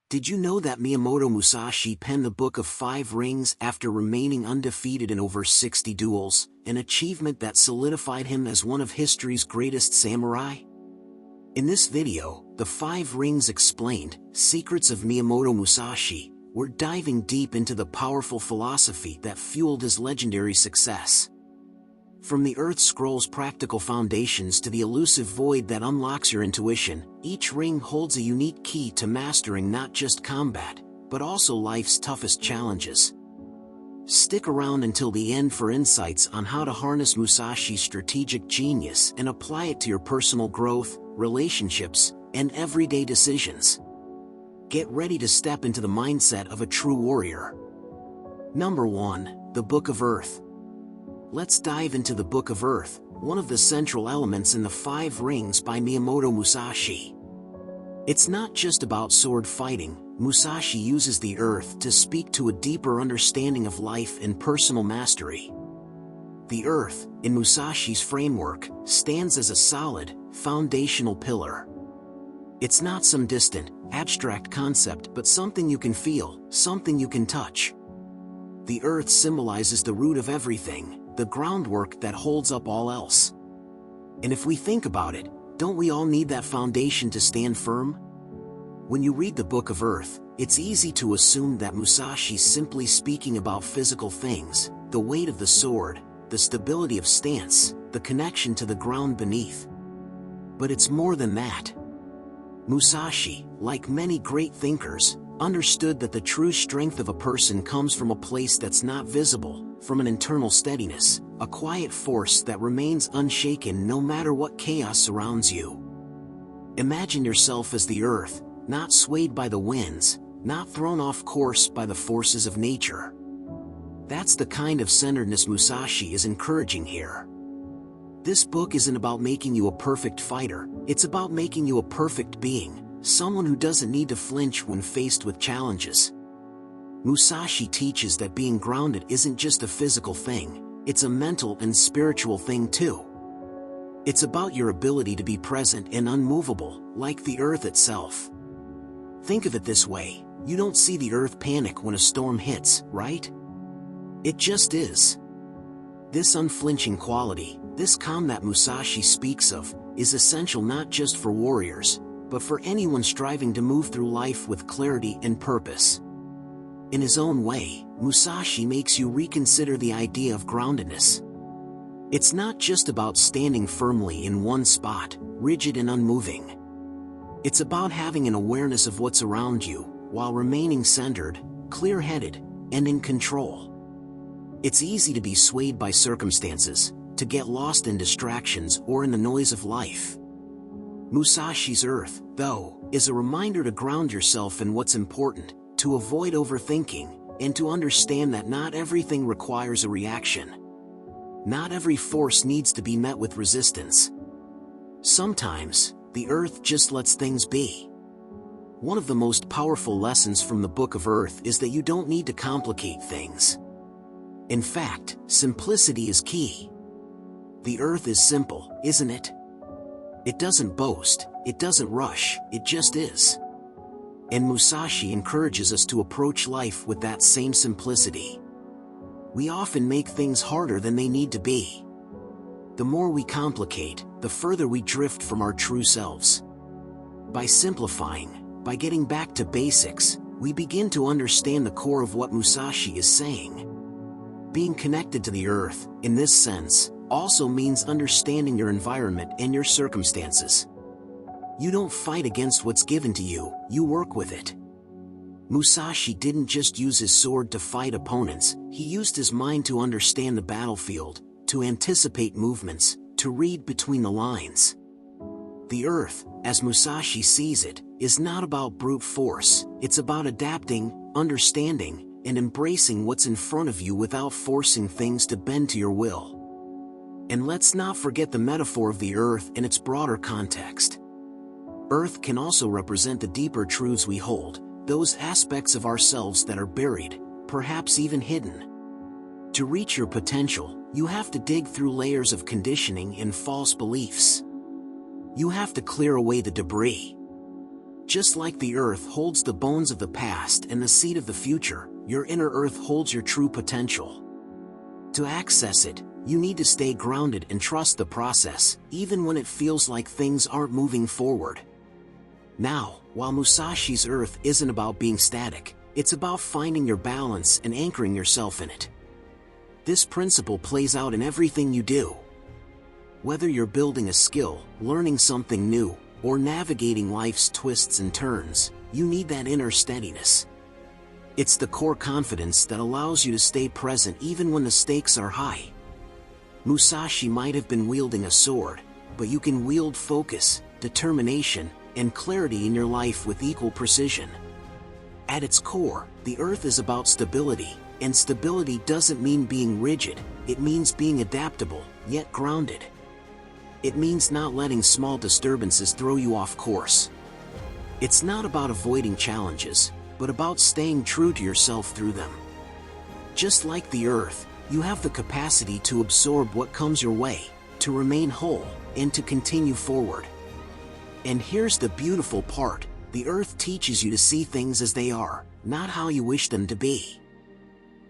Did you know that Miyamoto Musashi penned the Book of Five Rings after remaining undefeated in over 60 duels, an achievement that solidified him as one of history's greatest samurai? In this video, The Five Rings Explained, Secrets of Miyamoto Musashi, we're diving deep into the powerful philosophy that fueled his legendary success. From the Earth Scroll's practical foundations to the elusive void that unlocks your intuition, each ring holds a unique key to mastering not just combat, but also life's toughest challenges. Stick around until the end for insights on how to harness Musashi's strategic genius and apply it to your personal growth, relationships, and everyday decisions. Get ready to step into the mindset of a true warrior. Number 1. The Book of Earth. Let's dive into the Book of Earth, one of the central elements in the Five Rings by Miyamoto Musashi. It's not just about sword fighting. Musashi uses the earth to speak to a deeper understanding of life and personal mastery. The earth, in Musashi's framework, stands as a solid, foundational pillar. It's not some distant, abstract concept but something you can feel, something you can touch. The earth symbolizes the root of everything, the groundwork that holds up all else. And if we think about it, don't we all need that foundation to stand firm? When you read the Book of Earth, it's easy to assume that Musashi's simply speaking about physical things, the weight of the sword, the stability of stance, the connection to the ground beneath. But it's more than that. Musashi, like many great thinkers, understood that the true strength of a person comes from a place that's not visible, from an internal steadiness, a quiet force that remains unshaken no matter what chaos surrounds you. Imagine yourself as the earth, not swayed by the winds, not thrown off course by the forces of nature. That's the kind of centeredness Musashi is encouraging here. This book isn't about making you a perfect fighter, it's about making you a perfect being, someone who doesn't need to flinch when faced with challenges. Musashi teaches that being grounded isn't just a physical thing, it's a mental and spiritual thing too. It's about your ability to be present and unmovable, like the earth itself. Think of it this way, you don't see the earth panic when a storm hits, right? It just is. This unflinching quality, this calm that Musashi speaks of, is essential not just for warriors, but for anyone striving to move through life with clarity and purpose. In his own way, Musashi makes you reconsider the idea of groundedness. It's not just about standing firmly in one spot, rigid and unmoving. It's about having an awareness of what's around you, while remaining centered, clear-headed, and in control. It's easy to be swayed by circumstances, to get lost in distractions or in the noise of life. Musashi's Earth, though, is a reminder to ground yourself in what's important, to avoid overthinking, and to understand that not everything requires a reaction. Not every force needs to be met with resistance. Sometimes, the earth just lets things be. One of the most powerful lessons from the Book of Earth is that you don't need to complicate things. In fact, simplicity is key. The earth is simple, isn't it? It doesn't boast, it doesn't rush, it just is. And Musashi encourages us to approach life with that same simplicity. We often make things harder than they need to be. The more we complicate, the further we drift from our true selves. By simplifying, by getting back to basics, we begin to understand the core of what Musashi is saying. Being connected to the earth, in this sense, also means understanding your environment and your circumstances. You don't fight against what's given to you, you work with it. Musashi didn't just use his sword to fight opponents, he used his mind to understand the battlefield, to anticipate movements, to read between the lines. The earth, as Musashi sees it, is not about brute force, it's about adapting, understanding, and embracing what's in front of you without forcing things to bend to your will. And let's not forget the metaphor of the earth in its broader context. Earth can also represent the deeper truths we hold, those aspects of ourselves that are buried, perhaps even hidden. To reach your potential, you have to dig through layers of conditioning and false beliefs. You have to clear away the debris. Just like the earth holds the bones of the past and the seed of the future, your inner earth holds your true potential. To access it, you need to stay grounded and trust the process, even when it feels like things aren't moving forward. Now, while Musashi's earth isn't about being static, it's about finding your balance and anchoring yourself in it. This principle plays out in everything you do. Whether you're building a skill, learning something new, or navigating life's twists and turns, you need that inner steadiness. It's the core confidence that allows you to stay present even when the stakes are high. Musashi might have been wielding a sword, but you can wield focus, determination, and clarity in your life with equal precision. At its core, the earth is about stability, and stability doesn't mean being rigid, it means being adaptable, yet grounded. It means not letting small disturbances throw you off course. It's not about avoiding challenges, but about staying true to yourself through them. Just like the earth, you have the capacity to absorb what comes your way, to remain whole, and to continue forward. And here's the beautiful part, the earth teaches you to see things as they are, not how you wish them to be.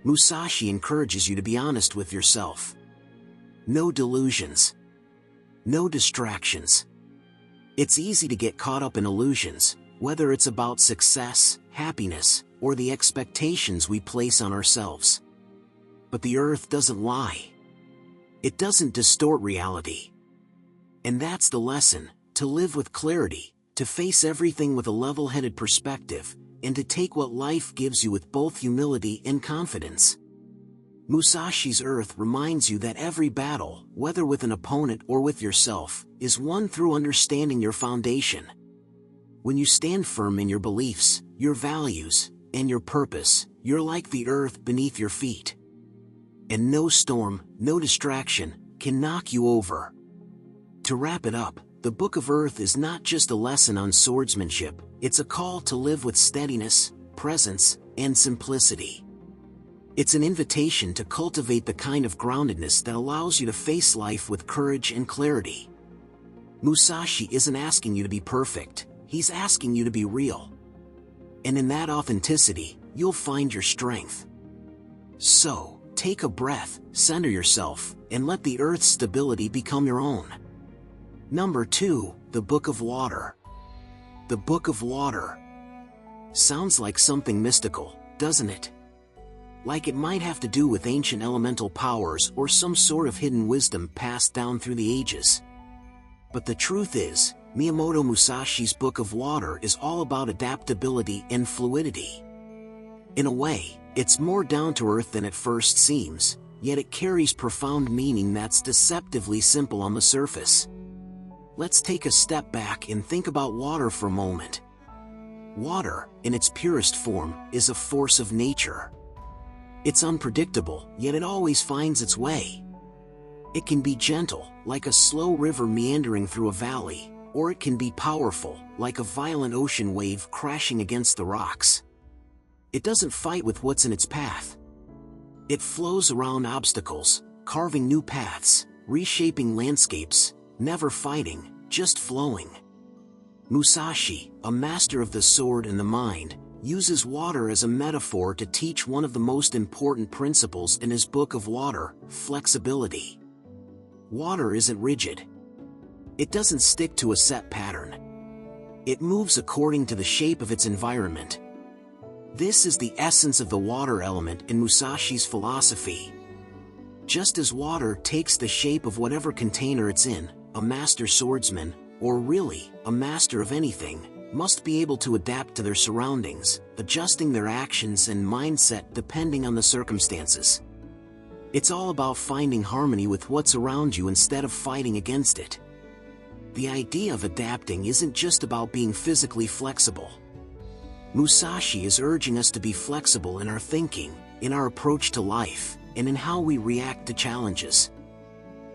Musashi encourages you to be honest with yourself. No delusions. No distractions. It's easy to get caught up in illusions, whether it's about success, happiness, or the expectations we place on ourselves. But the earth doesn't lie. It doesn't distort reality. And that's the lesson, to live with clarity, to face everything with a level-headed perspective, and to take what life gives you with both humility and confidence. Musashi's earth reminds you that every battle, whether with an opponent or with yourself, is won through understanding your foundation. When you stand firm in your beliefs, your values, and your purpose, you're like the earth beneath your feet. And no storm, no distraction, can knock you over. To wrap it up, the Book of Earth is not just a lesson on swordsmanship, it's a call to live with steadiness, presence, and simplicity. It's an invitation to cultivate the kind of groundedness that allows you to face life with courage and clarity. Musashi isn't asking you to be perfect, he's asking you to be real. And in that authenticity, you'll find your strength. So, take a breath, center yourself, and let the earth's stability become your own. Number 2, the Book of Water. The Book of Water. Sounds like something mystical, doesn't it? Like it might have to do with ancient elemental powers or some sort of hidden wisdom passed down through the ages. But the truth is, Miyamoto Musashi's Book of Water is all about adaptability and fluidity. In a way, it's more down-to-earth than it first seems, yet it carries profound meaning that's deceptively simple on the surface. Let's take a step back and think about water for a moment. Water, in its purest form, is a force of nature. It's unpredictable, yet it always finds its way. It can be gentle, like a slow river meandering through a valley, or it can be powerful, like a violent ocean wave crashing against the rocks. It doesn't fight with what's in its path. It flows around obstacles, carving new paths, reshaping landscapes, never fighting, just flowing. Musashi, a master of the sword and the mind, uses water as a metaphor to teach one of the most important principles in his Book of Water, flexibility. Water isn't rigid. It doesn't stick to a set pattern. It moves according to the shape of its environment. This is the essence of the water element in Musashi's philosophy. Just as water takes the shape of whatever container it's in, a master swordsman, or really, a master of anything, must be able to adapt to their surroundings, adjusting their actions and mindset depending on the circumstances. It's all about finding harmony with what's around you instead of fighting against it. The idea of adapting isn't just about being physically flexible. Musashi is urging us to be flexible in our thinking, in our approach to life, and in how we react to challenges.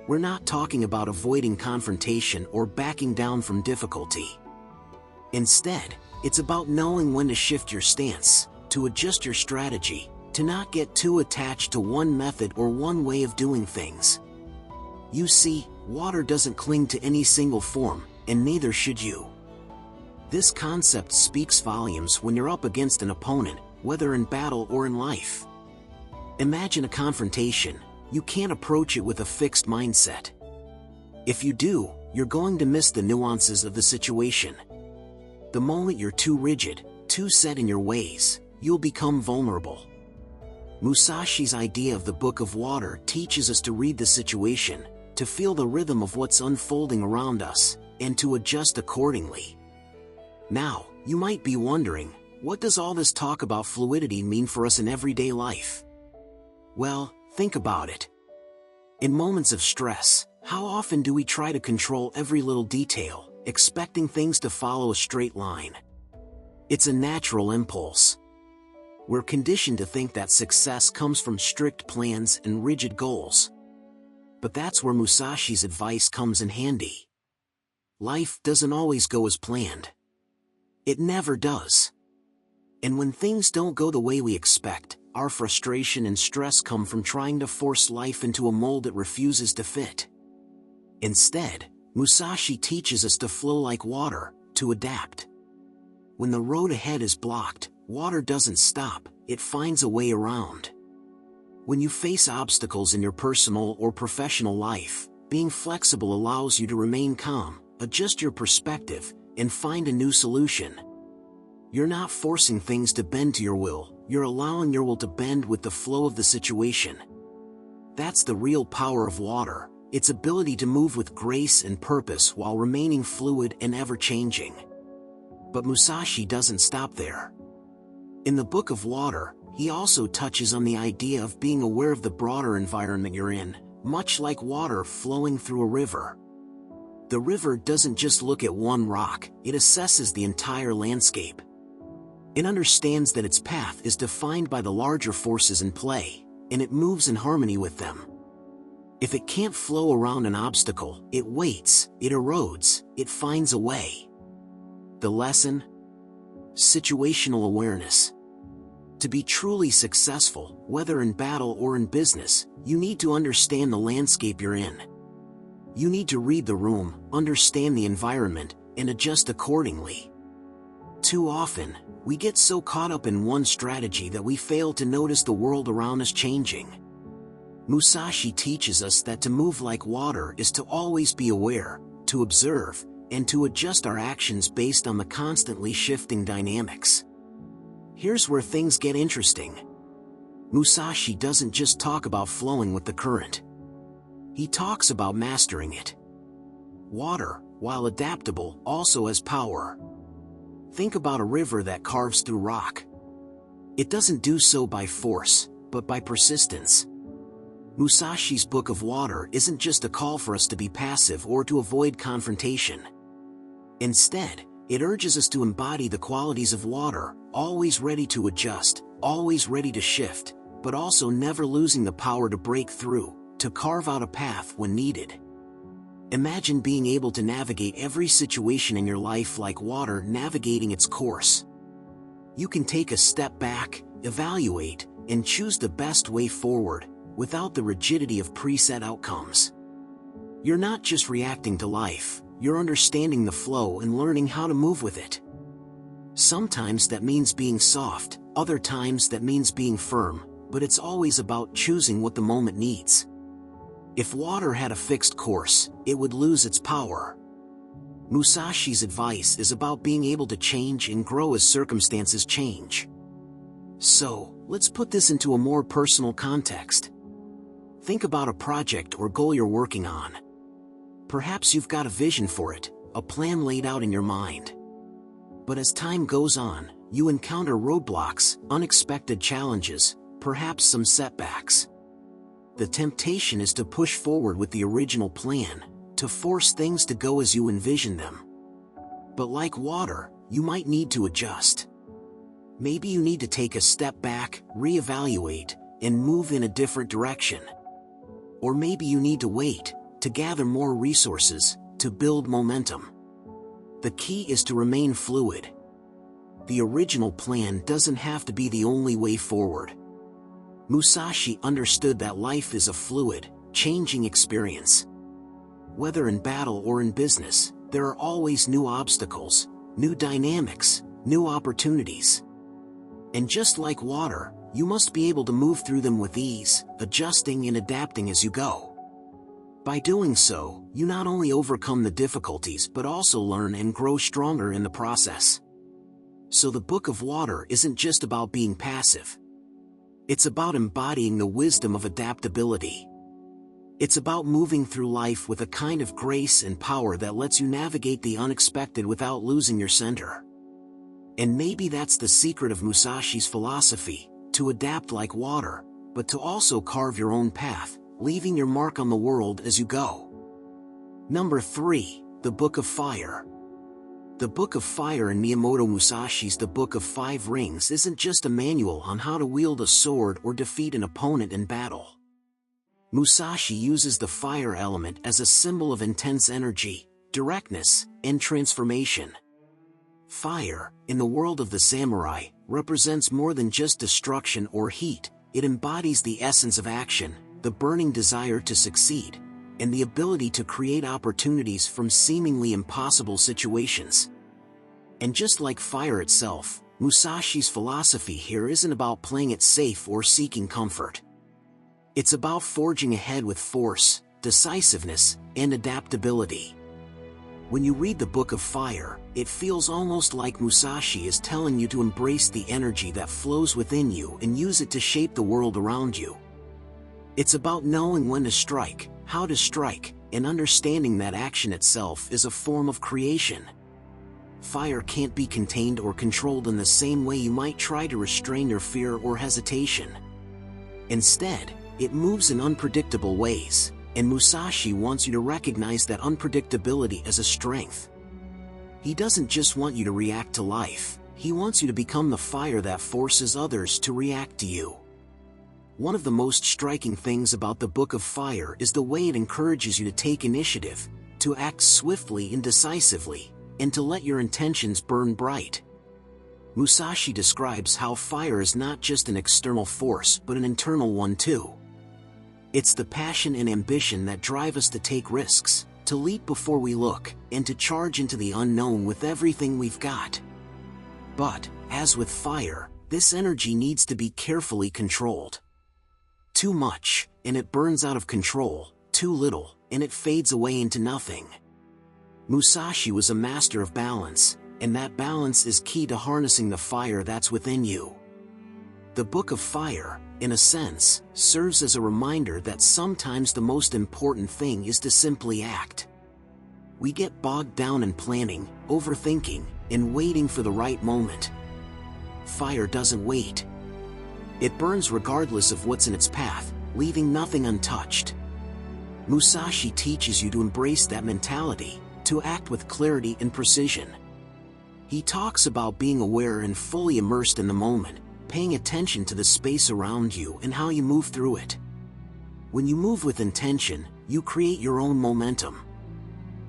We're not talking about avoiding confrontation or backing down from difficulty. Instead, it's about knowing when to shift your stance, to adjust your strategy, to not get too attached to one method or one way of doing things. You see, water doesn't cling to any single form, and neither should you. This concept speaks volumes when you're up against an opponent, whether in battle or in life. Imagine a confrontation. You can't approach it with a fixed mindset. If you do, you're going to miss the nuances of the situation. The moment you're too rigid, too set in your ways, you'll become vulnerable. Musashi's idea of the Book of Water teaches us to read the situation, to feel the rhythm of what's unfolding around us, and to adjust accordingly. Now, you might be wondering, what does all this talk about fluidity mean for us in everyday life? Well, think about it. In moments of stress, how often do we try to control every little detail, expecting things to follow a straight line? It's a natural impulse. We're conditioned to think that success comes from strict plans and rigid goals. But that's where Musashi's advice comes in handy. Life doesn't always go as planned. It never does. And when things don't go the way we expect, our frustration and stress come from trying to force life into a mold it refuses to fit. Instead, Musashi teaches us to flow like water, to adapt. When the road ahead is blocked, water doesn't stop, it finds a way around. When you face obstacles in your personal or professional life, being flexible allows you to remain calm, adjust your perspective, and find a new solution. You're not forcing things to bend to your will, you're allowing your will to bend with the flow of the situation. That's the real power of water, its ability to move with grace and purpose while remaining fluid and ever-changing. But Musashi doesn't stop there. In the Book of Water, he also touches on the idea of being aware of the broader environment you're in, much like water flowing through a river. The river doesn't just look at one rock, it assesses the entire landscape. It understands that its path is defined by the larger forces in play, and it moves in harmony with them. If it can't flow around an obstacle, it waits, it erodes, it finds a way. The lesson? Situational awareness. To be truly successful, whether in battle or in business, you need to understand the landscape you're in. You need to read the room, understand the environment, and adjust accordingly. Too often, we get so caught up in one strategy that we fail to notice the world around us changing. Musashi teaches us that to move like water is to always be aware, to observe, and to adjust our actions based on the constantly shifting dynamics. Here's where things get interesting. Musashi doesn't just talk about flowing with the current. He talks about mastering it. Water, while adaptable, also has power. Think about a river that carves through rock. It doesn't do so by force, but by persistence. Musashi's Book of Water isn't just a call for us to be passive or to avoid confrontation. Instead, it urges us to embody the qualities of water, always ready to adjust, always ready to shift, but also never losing the power to break through, to carve out a path when needed. Imagine being able to navigate every situation in your life like water navigating its course. You can take a step back, evaluate, and choose the best way forward, without the rigidity of preset outcomes. You're not just reacting to life, you're understanding the flow and learning how to move with it. Sometimes that means being soft, other times that means being firm, but it's always about choosing what the moment needs. If water had a fixed course, it would lose its power. Musashi's advice is about being able to change and grow as circumstances change. So, let's put this into a more personal context. Think about a project or goal you're working on. Perhaps you've got a vision for it, a plan laid out in your mind. But as time goes on, you encounter roadblocks, unexpected challenges, perhaps some setbacks. The temptation is to push forward with the original plan, to force things to go as you envision them. But like water, you might need to adjust. Maybe you need to take a step back, reevaluate, and move in a different direction. Or maybe you need to wait, to gather more resources, to build momentum. The key is to remain fluid. The original plan doesn't have to be the only way forward. Musashi understood that life is a fluid, changing experience. Whether in battle or in business, there are always new obstacles, new dynamics, new opportunities. And just like water, you must be able to move through them with ease, adjusting and adapting as you go. By doing so, you not only overcome the difficulties but also learn and grow stronger in the process. So the Book of Water isn't just about being passive. It's about embodying the wisdom of adaptability. It's about moving through life with a kind of grace and power that lets you navigate the unexpected without losing your center. And maybe that's the secret of Musashi's philosophy, to adapt like water, but to also carve your own path, leaving your mark on the world as you go. Number 3, the Book of Fire. The Book of Fire in Miyamoto Musashi's The Book of Five Rings isn't just a manual on how to wield a sword or defeat an opponent in battle. Musashi uses the fire element as a symbol of intense energy, directness, and transformation. Fire, in the world of the samurai, represents more than just destruction or heat. It embodies the essence of action, the burning desire to succeed, and the ability to create opportunities from seemingly impossible situations. And just like fire itself, Musashi's philosophy here isn't about playing it safe or seeking comfort. It's about forging ahead with force, decisiveness, and adaptability. When you read the Book of Fire, it feels almost like Musashi is telling you to embrace the energy that flows within you and use it to shape the world around you. It's about knowing when to strike, how to strike, and understanding that action itself is a form of creation. Fire can't be contained or controlled in the same way you might try to restrain your fear or hesitation. Instead, it moves in unpredictable ways, and Musashi wants you to recognize that unpredictability as a strength. He doesn't just want you to react to life, he wants you to become the fire that forces others to react to you. One of the most striking things about the Book of Fire is the way it encourages you to take initiative, to act swiftly and decisively, and to let your intentions burn bright. Musashi describes how fire is not just an external force but an internal one too. It's the passion and ambition that drive us to take risks, to leap before we look, and to charge into the unknown with everything we've got. But, as with fire, this energy needs to be carefully controlled. Too much, and it burns out of control; too little, and it fades away into nothing. Musashi was a master of balance, and that balance is key to harnessing the fire that's within you. The Book of Fire, in a sense, serves as a reminder that sometimes the most important thing is to simply act. We get bogged down in planning, overthinking, and waiting for the right moment. Fire doesn't wait. It burns regardless of what's in its path, leaving nothing untouched. Musashi teaches you to embrace that mentality, to act with clarity and precision. He talks about being aware and fully immersed in the moment, paying attention to the space around you and how you move through it. When you move with intention, you create your own momentum.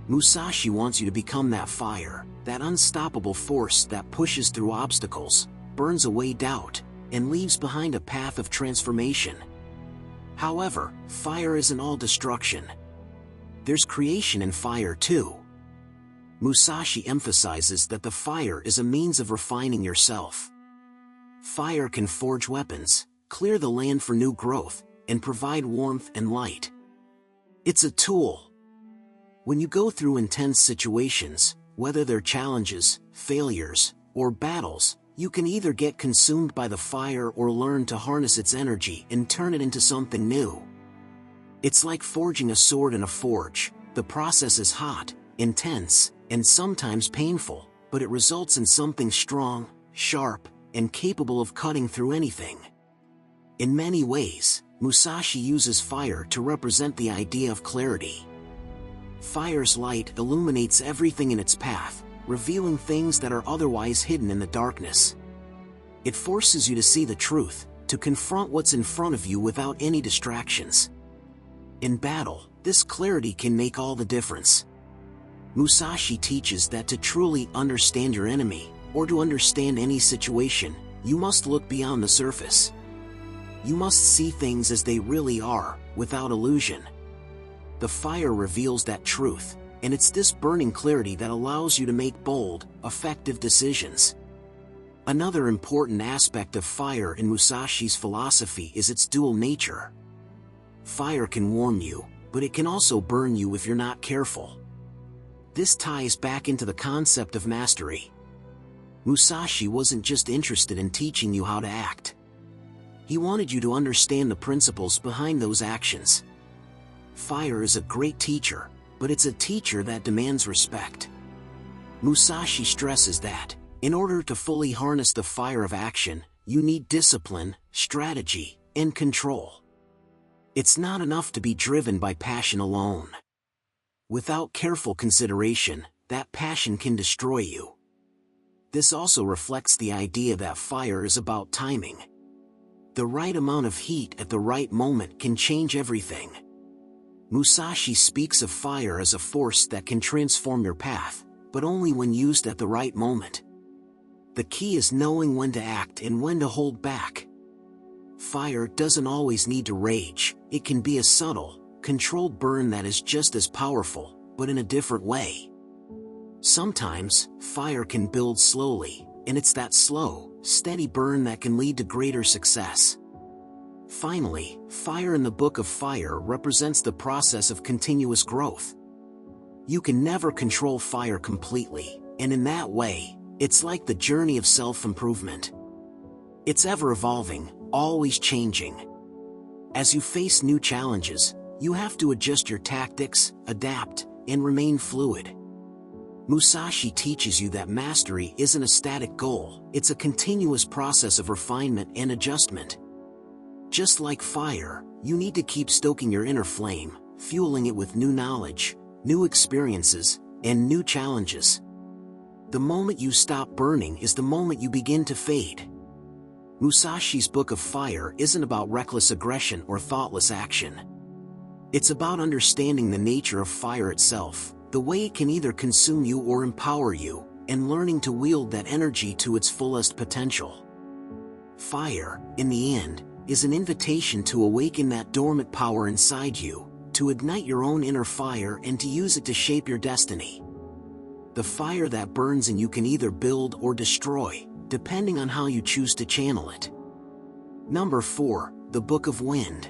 Musashi wants you to become that fire, that unstoppable force that pushes through obstacles, burns away doubt, and leaves behind a path of transformation. However, fire isn't all destruction. There's creation in fire too. Musashi emphasizes that the fire is a means of refining yourself. Fire can forge weapons, clear the land for new growth, and provide warmth and light. It's a tool. When you go through intense situations, whether they're challenges, failures, or battles, you can either get consumed by the fire or learn to harness its energy and turn it into something new. It's like forging a sword in a forge. The process is hot, intense, and sometimes painful, but it results in something strong, sharp, and capable of cutting through anything. In many ways, Musashi uses fire to represent the idea of clarity. Fire's light illuminates everything in its path, revealing things that are otherwise hidden in the darkness. It forces you to see the truth, to confront what's in front of you without any distractions. In battle, this clarity can make all the difference. Musashi teaches that to truly understand your enemy, or to understand any situation, you must look beyond the surface. You must see things as they really are, without illusion. The fire reveals that truth, And it's this burning clarity that allows you to make bold, effective decisions. Another important aspect of fire in Musashi's philosophy is its dual nature. Fire can warm you, but it can also burn you if you're not careful. This ties back into the concept of mastery. Musashi wasn't just interested in teaching you how to act. He wanted you to understand the principles behind those actions. Fire is a great teacher, but it's a teacher that demands respect. Musashi stresses that, in order to fully harness the fire of action, you need discipline, strategy, and control. It's not enough to be driven by passion alone. Without careful consideration, that passion can destroy you. This also reflects the idea that fire is about timing. The right amount of heat at the right moment can change everything. Musashi speaks of fire as a force that can transform your path, but only when used at the right moment. The key is knowing when to act and when to hold back. Fire doesn't always need to rage. It can be a subtle, controlled burn that is just as powerful, but in a different way. Sometimes, fire can build slowly, and it's that slow, steady burn that can lead to greater success. Finally, fire in the Book of Fire represents the process of continuous growth. You can never control fire completely, and in that way, it's like the journey of self-improvement. It's ever-evolving, always changing. As you face new challenges, you have to adjust your tactics, adapt, and remain fluid. Musashi teaches you that mastery isn't a static goal, it's a continuous process of refinement and adjustment. Just like fire, you need to keep stoking your inner flame, fueling it with new knowledge, new experiences, and new challenges. The moment you stop burning is the moment you begin to fade. Musashi's Book of Fire isn't about reckless aggression or thoughtless action. It's about understanding the nature of fire itself, the way it can either consume you or empower you, and learning to wield that energy to its fullest potential. Fire, in the end, is an invitation to awaken that dormant power inside you, to ignite your own inner fire and to use it to shape your destiny. The fire that burns in you can either build or destroy, depending on how you choose to channel it. Number 4, the Book of Wind.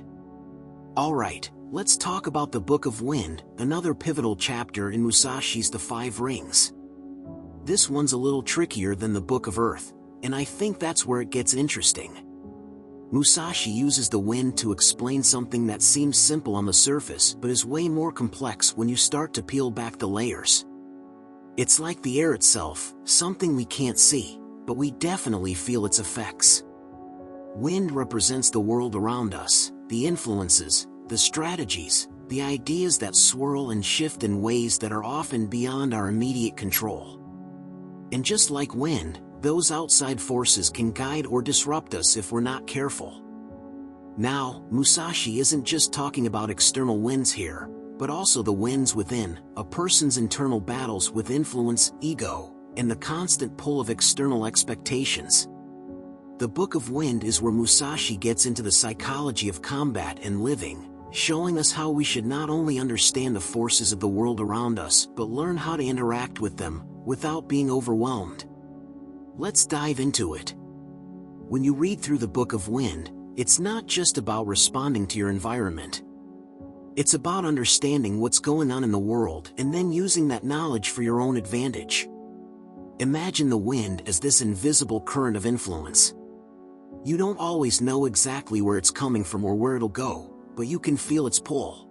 Alright, let's talk about the Book of Wind, another pivotal chapter in Musashi's The Five Rings. This one's a little trickier than the Book of Earth, and I think that's where it gets interesting. Musashi uses the wind to explain something that seems simple on the surface but is way more complex when you start to peel back the layers. It's like the air itself, something we can't see, but we definitely feel its effects. Wind represents the world around us, the influences, the strategies, the ideas that swirl and shift in ways that are often beyond our immediate control. And just like wind, those outside forces can guide or disrupt us if we're not careful. Now, Musashi isn't just talking about external winds here, but also the winds within, a person's internal battles with influence, ego, and the constant pull of external expectations. The Book of Wind is where Musashi gets into the psychology of combat and living, showing us how we should not only understand the forces of the world around us, but learn how to interact with them, without being overwhelmed. Let's dive into it. When you read through the Book of Wind, it's not just about responding to your environment. It's about understanding what's going on in the world and then using that knowledge for your own advantage. Imagine the wind as this invisible current of influence. You don't always know exactly where it's coming from or where it'll go, but you can feel its pull.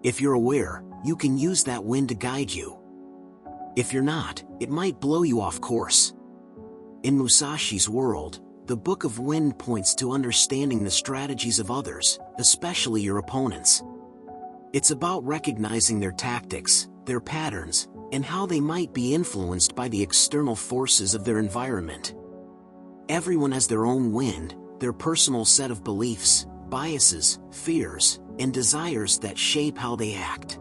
If you're aware, you can use that wind to guide you. If you're not, it might blow you off course. In Musashi's world, the Book of Wind points to understanding the strategies of others, especially your opponents. It's about recognizing their tactics, their patterns, and how they might be influenced by the external forces of their environment. Everyone has their own wind, their personal set of beliefs, biases, fears, and desires that shape how they act.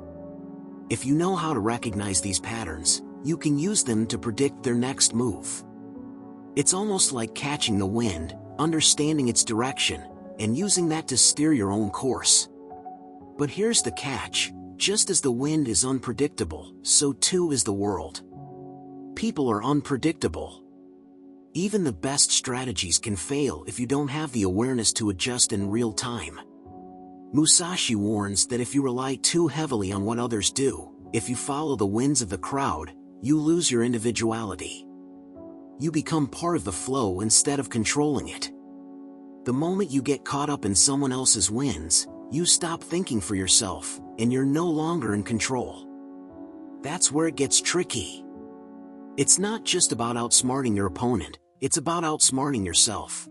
If you know how to recognize these patterns, you can use them to predict their next move. It's almost like catching the wind, understanding its direction, and using that to steer your own course. But here's the catch: Just as the wind is unpredictable, so too is the world. People are unpredictable. Even the best strategies can fail if you don't have the awareness to adjust in real time. Musashi warns that if you rely too heavily on what others do, if you follow the winds of the crowd, you lose your individuality. You become part of the flow instead of controlling it. The moment you get caught up in someone else's winds, you stop thinking for yourself, and you're no longer in control. That's where it gets tricky. It's not just about outsmarting your opponent, it's about outsmarting yourself.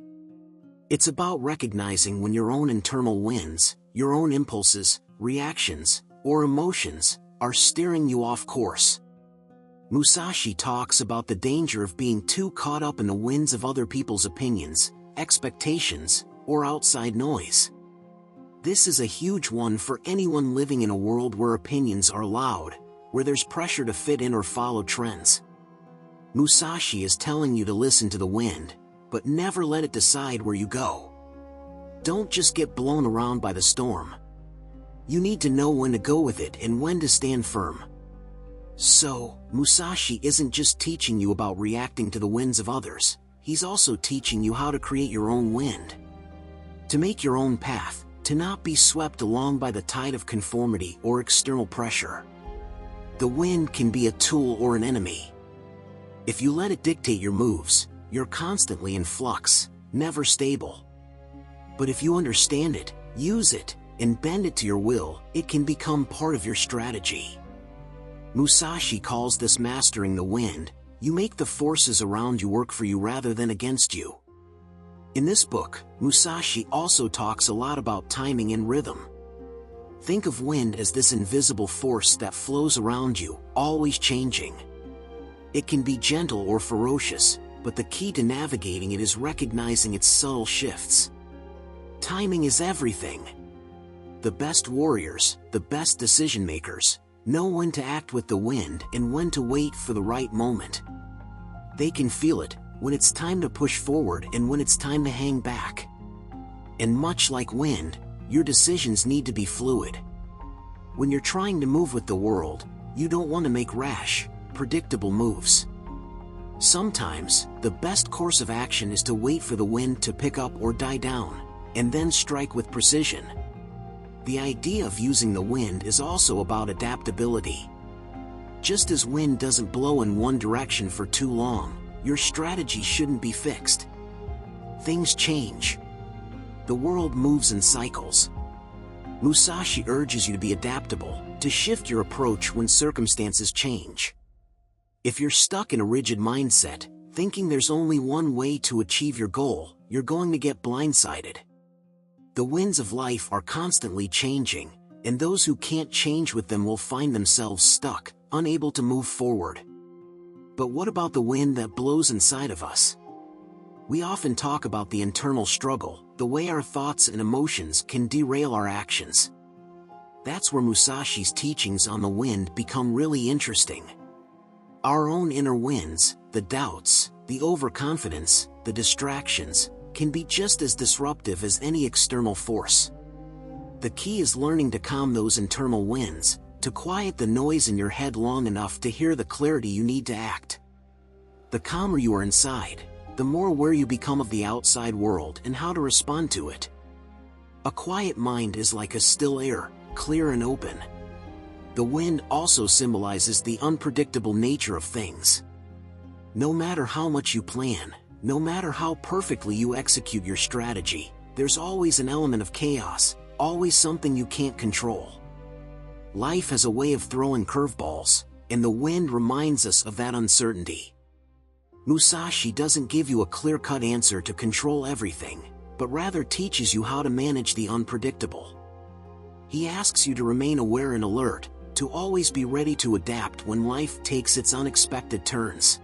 It's about recognizing when your own internal winds, your own impulses, reactions, or emotions, are steering you off course. Musashi talks about the danger of being too caught up in the winds of other people's opinions, expectations, or outside noise. This is a huge one for anyone living in a world where opinions are loud, where there's pressure to fit in or follow trends. Musashi is telling you to listen to the wind, but never let it decide where you go. Don't just get blown around by the storm. You need to know when to go with it and when to stand firm. So, Musashi isn't just teaching you about reacting to the winds of others, he's also teaching you how to create your own wind. To make your own path, to not be swept along by the tide of conformity or external pressure. The wind can be a tool or an enemy. If you let it dictate your moves, you're constantly in flux, never stable. But if you understand it, use it, and bend it to your will, it can become part of your strategy. Musashi calls this mastering the wind. You make the forces around you work for you rather than against you. In this book, Musashi also talks a lot about timing and rhythm. Think of wind as this invisible force that flows around you, always changing. It can be gentle or ferocious, but the key to navigating it is recognizing its subtle shifts. Timing is everything. The best warriors, the best decision makers, know when to act with the wind and when to wait for the right moment. They can feel it, when it's time to push forward and when it's time to hang back. And much like wind, your decisions need to be fluid. When you're trying to move with the world, you don't want to make rash, predictable moves. Sometimes, the best course of action is to wait for the wind to pick up or die down, and then strike with precision. The idea of using the wind is also about adaptability. Just as wind doesn't blow in one direction for too long, your strategy shouldn't be fixed. Things change. The world moves in cycles. Musashi urges you to be adaptable, to shift your approach when circumstances change. If you're stuck in a rigid mindset, thinking there's only one way to achieve your goal, you're going to get blindsided. The winds of life are constantly changing, and those who can't change with them will find themselves stuck, unable to move forward. But what about the wind that blows inside of us? We often talk about the internal struggle, the way our thoughts and emotions can derail our actions. That's where Musashi's teachings on the wind become really interesting. Our own inner winds, the doubts, the overconfidence, the distractions, can be just as disruptive as any external force. The key is learning to calm those internal winds, to quiet the noise in your head long enough to hear the clarity you need to act. The calmer you are inside, the more aware you become of the outside world and how to respond to it. A quiet mind is like a still air, clear and open. The wind also symbolizes the unpredictable nature of things. No matter how much you plan, no matter how perfectly you execute your strategy, there's always an element of chaos, always something you can't control. Life has a way of throwing curveballs, and the wind reminds us of that uncertainty. Musashi doesn't give you a clear-cut answer to control everything, but rather teaches you how to manage the unpredictable. He asks you to remain aware and alert, to always be ready to adapt when life takes its unexpected turns.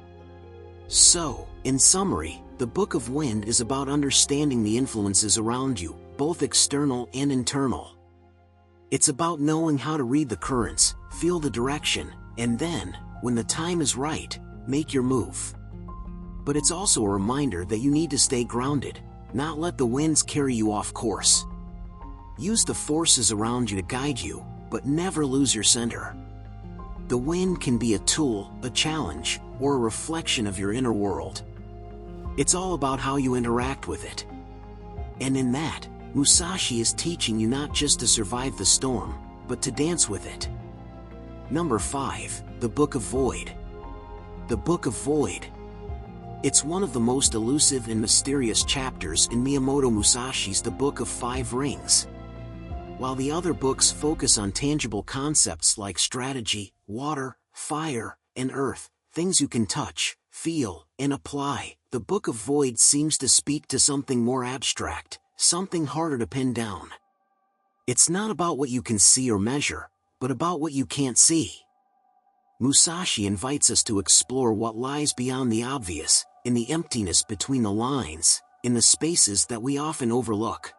So, in summary, the Book of Wind is about understanding the influences around you, both external and internal. It's about knowing how to read the currents, feel the direction, and then, when the time is right, make your move. But it's also a reminder that you need to stay grounded, not let the winds carry you off course. Use the forces around you to guide you, but never lose your center. The wind can be a tool, a challenge, or a reflection of your inner world. It's all about how you interact with it. And in that, Musashi is teaching you not just to survive the storm, but to dance with it. Number 5, the Book of Void. The Book of Void. It's one of the most elusive and mysterious chapters in Miyamoto Musashi's The Book of Five Rings. While the other books focus on tangible concepts like strategy, water, fire, and earth, things you can touch, feel, and apply, the Book of Void seems to speak to something more abstract, something harder to pin down. It's not about what you can see or measure, but about what you can't see. Musashi invites us to explore what lies beyond the obvious, in the emptiness between the lines, in the spaces that we often overlook.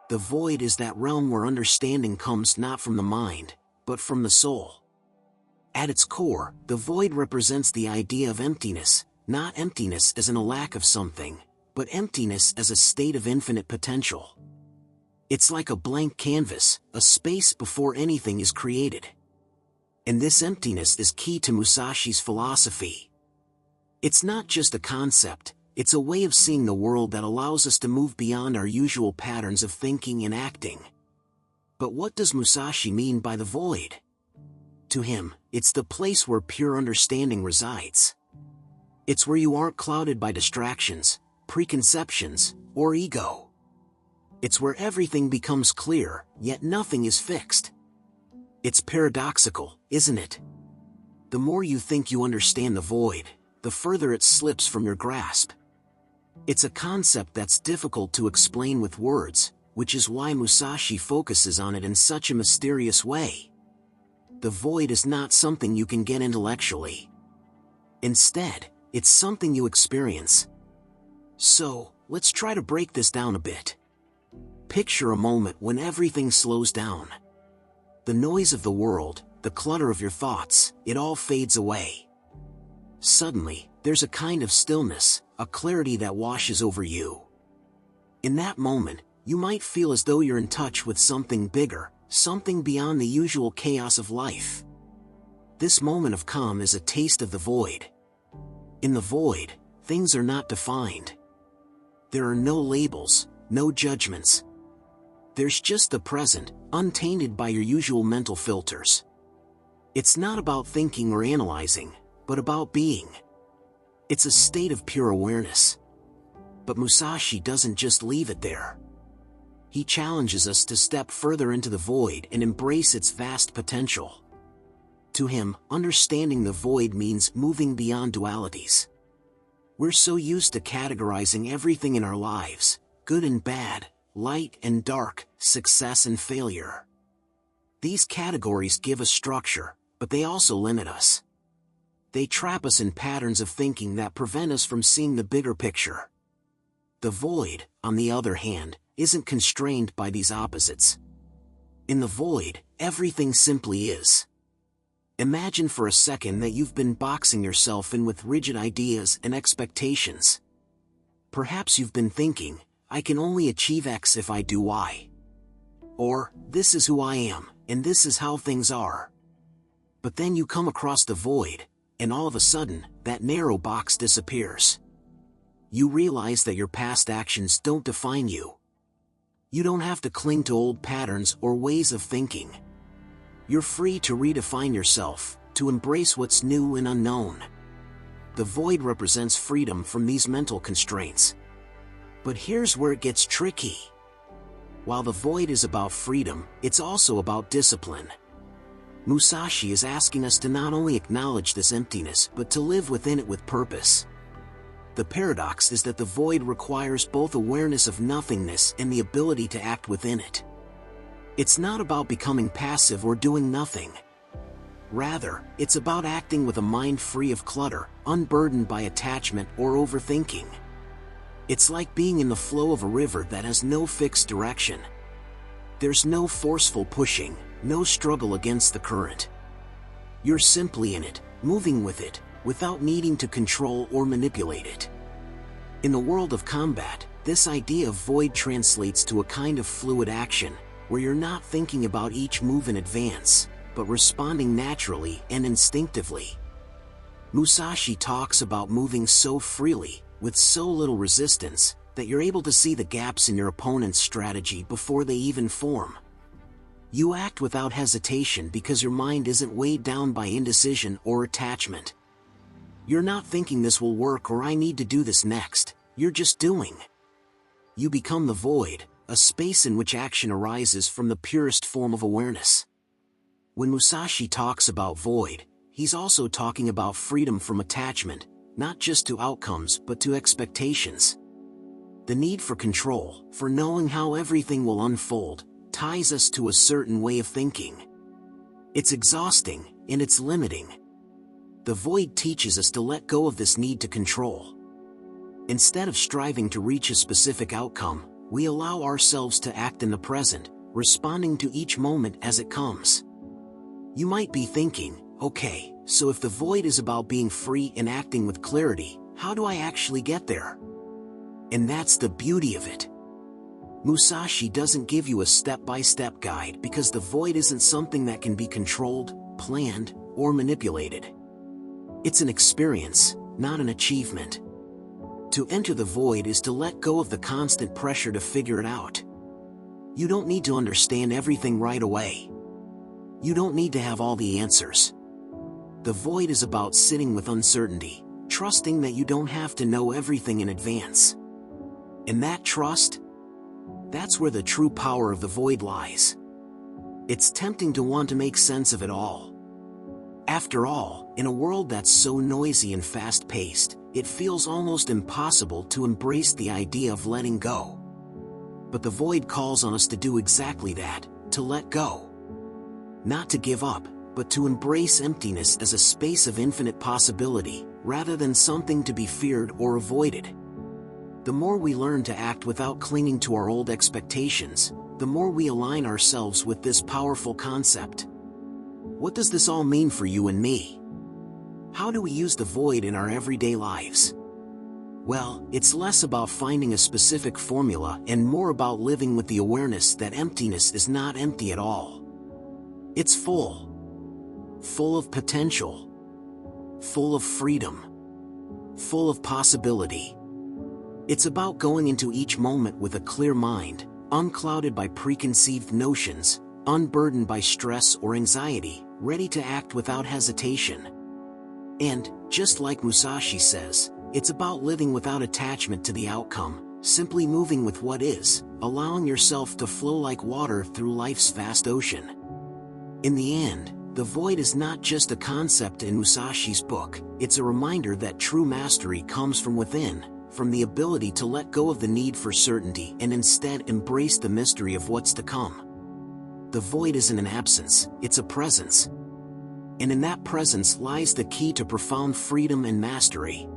The void is that realm where understanding comes not from the mind, but from the soul. At its core, the void represents the idea of emptiness, not emptiness as in a lack of something, but emptiness as a state of infinite potential. It's like a blank canvas, a space before anything is created. And this emptiness is key to Musashi's philosophy. It's not just a concept, it's a way of seeing the world that allows us to move beyond our usual patterns of thinking and acting. But what does Musashi mean by the void? To him, it's the place where pure understanding resides. It's where you aren't clouded by distractions, preconceptions, or ego. It's where everything becomes clear, yet nothing is fixed. It's paradoxical, isn't it? The more you think you understand the void, the further it slips from your grasp. It's a concept that's difficult to explain with words, which is why Musashi focuses on it in such a mysterious way. The void is not something you can get intellectually. Instead, it's something you experience. So, let's try to break this down a bit. Picture a moment when everything slows down. The noise of the world, the clutter of your thoughts, it all fades away. Suddenly, there's a kind of stillness, a clarity that washes over you. In that moment, you might feel as though you're in touch with something bigger, something beyond the usual chaos of life. This moment of calm is a taste of the void. In the void, things are not defined. There are no labels, no judgments. There's just the present, untainted by your usual mental filters. It's not about thinking or analyzing, but about being. It's a state of pure awareness. But Musashi doesn't just leave it there. He challenges us to step further into the void and embrace its vast potential. To him, understanding the void means moving beyond dualities. We're so used to categorizing everything in our lives, good and bad, light and dark, success and failure. These categories give us structure, but they also limit us. They trap us in patterns of thinking that prevent us from seeing the bigger picture. The void, on the other hand, isn't constrained by these opposites. In the void, everything simply is. Imagine for a second that you've been boxing yourself in with rigid ideas and expectations. Perhaps you've been thinking, I can only achieve X if I do Y. Or, this is who I am, and this is how things are. But then you come across the void, and all of a sudden, that narrow box disappears. You realize that your past actions don't define you. You don't have to cling to old patterns or ways of thinking. You're free to redefine yourself, to embrace what's new and unknown. The void represents freedom from these mental constraints. But here's where it gets tricky. While the void is about freedom, it's also about discipline. Musashi is asking us to not only acknowledge this emptiness, but to live within it with purpose. The paradox is that the void requires both awareness of nothingness and the ability to act within it. It's not about becoming passive or doing nothing. Rather, it's about acting with a mind free of clutter, unburdened by attachment or overthinking. It's like being in the flow of a river that has no fixed direction. There's no forceful pushing, no struggle against the current. You're simply in it, moving with it, without needing to control or manipulate it. In the world of combat, this idea of void translates to a kind of fluid action, where you're not thinking about each move in advance, but responding naturally and instinctively. Musashi talks about moving so freely, with so little resistance, that you're able to see the gaps in your opponent's strategy before they even form. You act without hesitation because your mind isn't weighed down by indecision or attachment. You're not thinking this will work or I need to do this next, you're just doing. You become the void, a space in which action arises from the purest form of awareness. When Musashi talks about void, he's also talking about freedom from attachment, not just to outcomes but to expectations. The need for control, for knowing how everything will unfold, ties us to a certain way of thinking. It's exhausting, and it's limiting. The void teaches us to let go of this need to control. Instead of striving to reach a specific outcome, we allow ourselves to act in the present, responding to each moment as it comes. You might be thinking, okay, so if the void is about being free and acting with clarity, how do I actually get there? And that's the beauty of it. Musashi doesn't give you a step-by-step guide because the void isn't something that can be controlled, planned, or manipulated. It's an experience, not an achievement. To enter the void is to let go of the constant pressure to figure it out. You don't need to understand everything right away. You don't need to have all the answers. The void is about sitting with uncertainty, trusting that you don't have to know everything in advance. And that trust? That's where the true power of the void lies. It's tempting to want to make sense of it all. After all, in a world that's so noisy and fast-paced, it feels almost impossible to embrace the idea of letting go. But the void calls on us to do exactly that, to let go. Not to give up, but to embrace emptiness as a space of infinite possibility, rather than something to be feared or avoided. The more we learn to act without clinging to our old expectations, the more we align ourselves with this powerful concept. What does this all mean for you and me? How do we use the void in our everyday lives? Well, it's less about finding a specific formula and more about living with the awareness that emptiness is not empty at all. It's full. Full of potential. Full of freedom. Full of possibility. It's about going into each moment with a clear mind, unclouded by preconceived notions, unburdened by stress or anxiety, ready to act without hesitation. And, just like Musashi says, it's about living without attachment to the outcome, simply moving with what is, allowing yourself to flow like water through life's vast ocean. In the end, the void is not just a concept in Musashi's book, it's a reminder that true mastery comes from within, from the ability to let go of the need for certainty and instead embrace the mystery of what's to come. The void isn't an absence, it's a presence. And in that presence lies the key to profound freedom and mastery.